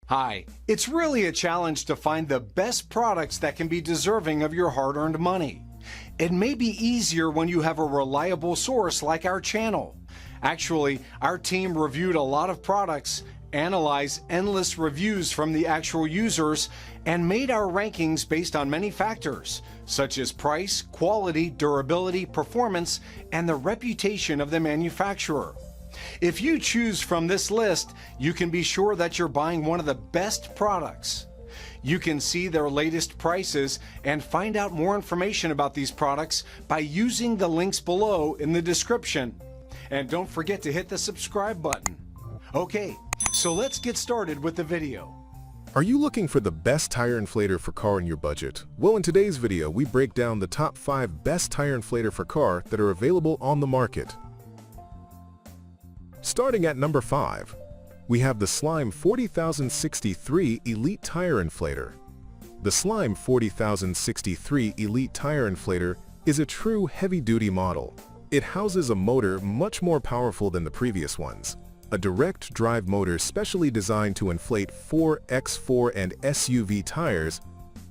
Hi, it's really a challenge to find the best products that can be deserving of your hard-earned money. It may be easier when you have a reliable source like our channel. Actually, our team reviewed a lot of products, analyzed endless reviews from the actual users, and made our rankings based on many factors, such as price, quality, durability, performance, and the reputation of the manufacturer. If you choose from this list, you can be sure that you're buying one of the best products. You can see their latest prices and find out more information about these products by using the links below in the description. And don't forget to hit the subscribe button. Okay, so let's get started with the video. Are you looking for the best tire inflator for car in your budget? Well, in today's video, we break down the top 5 best tire inflator for car that are available on the market. Starting at number 5, we have the Slime 40063 Elite Tire Inflator. The Slime 40063 Elite Tire Inflator is a true heavy-duty model. It houses a motor much more powerful than the previous ones. A direct drive motor specially designed to inflate 4x4 and SUV tires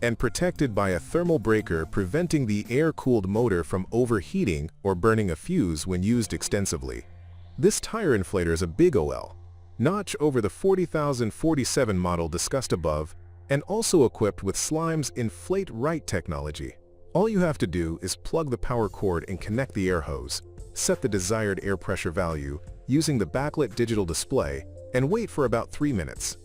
and protected by a thermal breaker preventing the air-cooled motor from overheating or burning a fuse when used extensively. This tire inflator is a big OL, notch over the 40047 model discussed above, and also equipped with Slime's Inflate Right technology. All you have to do is plug the power cord and connect the air hose, set the desired air pressure value using the backlit digital display, and wait for about 3 minutes.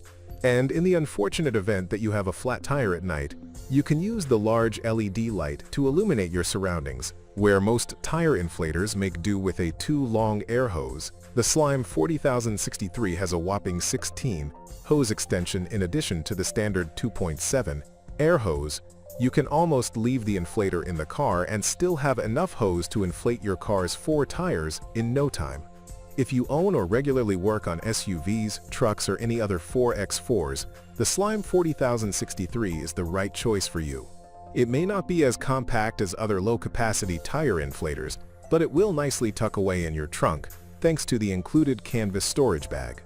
And in the unfortunate event that you have a flat tire at night, you can use the large LED light to illuminate your surroundings. Where most tire inflators make do with a too long air hose, the Slime 40063 has a whopping 16 hose extension in addition to the standard 2.7 air hose. You can almost leave the inflator in the car and still have enough hose to inflate your car's 4 tires in no time. If you own or regularly work on SUVs, trucks, or any other 4x4s, the Slime 40063 is the right choice for you. It may not be as compact as other low-capacity tire inflators, but it will nicely tuck away in your trunk, thanks to the included canvas storage bag.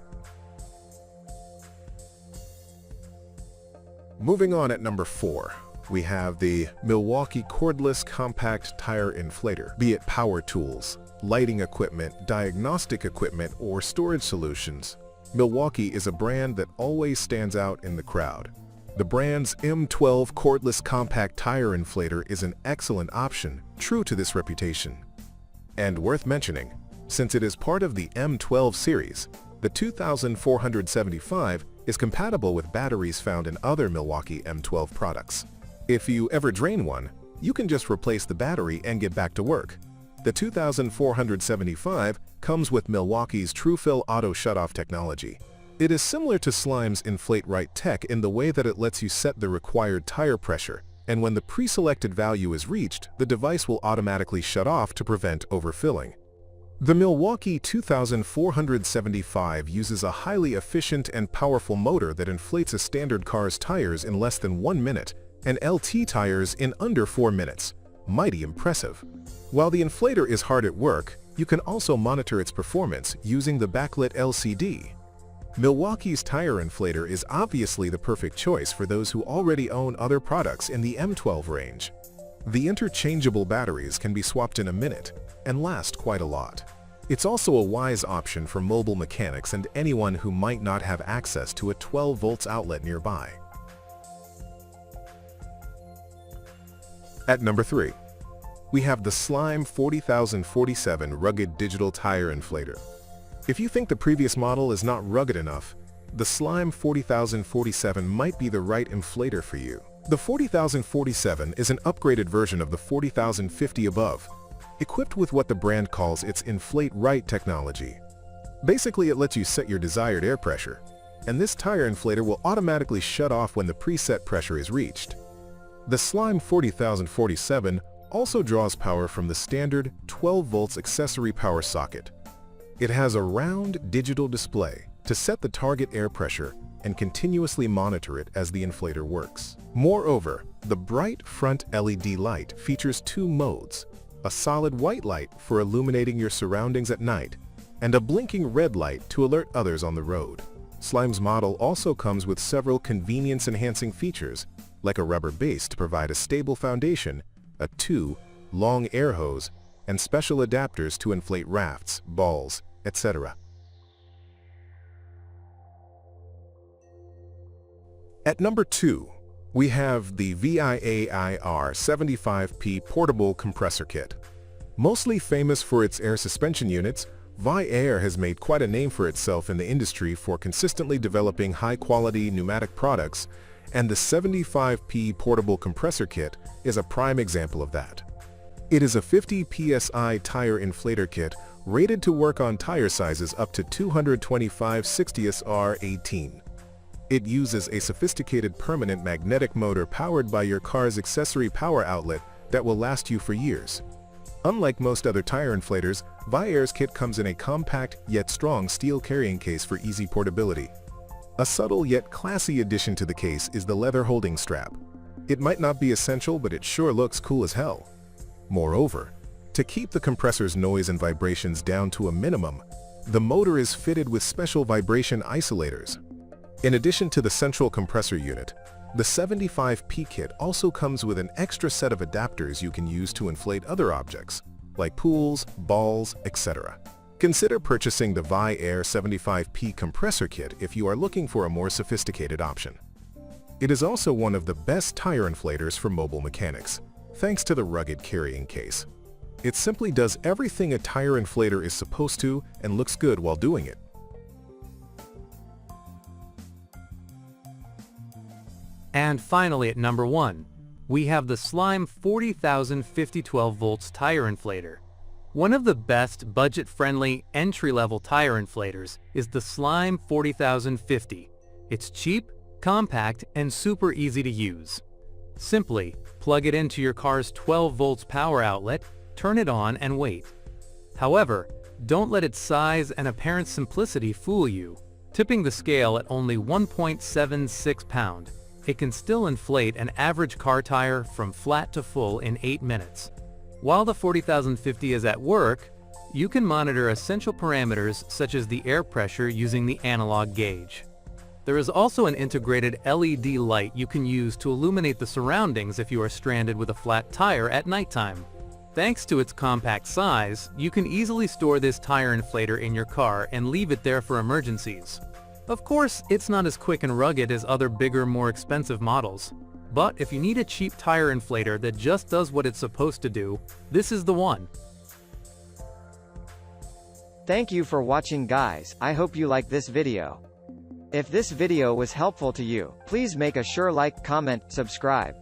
Moving on at number 4, we have the Milwaukee Cordless Compact Tire Inflator. Be it power tools, lighting equipment, diagnostic equipment, or storage solutions, Milwaukee is a brand that always stands out in the crowd. The brand's M12 Cordless Compact Tire Inflator is an excellent option, true to this reputation. And worth mentioning, since it is part of the M12 series, the 2475 is compatible with batteries found in other Milwaukee M12 products. If you ever drain one, you can just replace the battery and get back to work. The 2475 comes with Milwaukee's TrueFill Auto Shutoff technology. It is similar to Slime's Inflate Right tech in the way that it lets you set the required tire pressure, and when the pre-selected value is reached, the device will automatically shut off to prevent overfilling. The Milwaukee 2475 uses a highly efficient and powerful motor that inflates a standard car's tires in less than 1 minute and LT tires in under 4 minutes. Mighty impressive. While the inflator is hard at work, you can also monitor its performance using the backlit LCD. Milwaukee's tire inflator is obviously the perfect choice for those who already own other products in the M12 range. The interchangeable batteries can be swapped in a minute and last quite a lot. It's also a wise option for mobile mechanics and anyone who might not have access to a 12 volts outlet nearby. At number 3, we have the Slime 40047 Rugged Digital Tire Inflator. If you think the previous model is not rugged enough, the Slime 40047 might be the right inflator for you. The 40047 is an upgraded version of the 40050 above, equipped with what the brand calls its Inflate Right technology. Basically, it lets you set your desired air pressure, and this tire inflator will automatically shut off when the preset pressure is reached. The Slime 40047 also draws power from the standard 12 volts accessory power socket. It has a round digital display to set the target air pressure and continuously monitor it as the inflator works. Moreover, the bright front LED light features 2 modes, a solid white light for illuminating your surroundings at night, and a blinking red light to alert others on the road. Slime's model also comes with several convenience-enhancing features, like a rubber base to provide a stable foundation, a long air hose, and special adapters to inflate rafts, balls, etc. At number 2, we have the VIAIR 75P Portable Compressor Kit. Mostly famous for its air suspension units, VIAIR has made quite a name for itself in the industry for consistently developing high-quality pneumatic products, and the 75P Portable Compressor Kit is a prime example of that. It is a 50 psi tire inflator kit rated to work on tire sizes up to 225/60s/18. It uses a sophisticated permanent magnetic motor powered by your car's accessory power outlet that will last you for years. Unlike most other tire inflators, VIAIR's kit comes in a compact yet strong steel carrying case for easy portability. A subtle yet classy addition to the case is the leather holding strap. It might not be essential, but it sure looks cool as hell. Moreover, to keep the compressor's noise and vibrations down to a minimum, the motor is fitted with special vibration isolators. In addition to the central compressor unit, the 75P kit also comes with an extra set of adapters you can use to inflate other objects, like pools, balls, etc. Consider purchasing the VIAIR 75P compressor kit if you are looking for a more sophisticated option. It is also one of the best tire inflators for mobile mechanics, thanks to the rugged carrying case. It simply does everything a tire inflator is supposed to and looks good while doing it. And finally at number 1, we have the Slime 40,000 50-12 volts tire inflator. One of the best budget-friendly entry-level tire inflators is the Slime 40,050. It's cheap, compact, and super easy to use. Simply plug it into your car's 12 volts power outlet, turn it on, and wait. However, don't let its size and apparent simplicity fool you. Tipping the scale at only 1.76 pound, it can still inflate an average car tire from flat to full in 8 minutes. While the 40,050 is at work, you can monitor essential parameters such as the air pressure using the analog gauge. There is also an integrated LED light you can use to illuminate the surroundings if you are stranded with a flat tire at nighttime. Thanks to its compact size, you can easily store this tire inflator in your car and leave it there for emergencies. Of course, it's not as quick and rugged as other bigger, more expensive models. But if you need a cheap tire inflator that just does what it's supposed to do, this is the one. Thank you for watching, guys. I hope you liked this video. If this video was helpful to you, please make a sure like, comment, subscribe.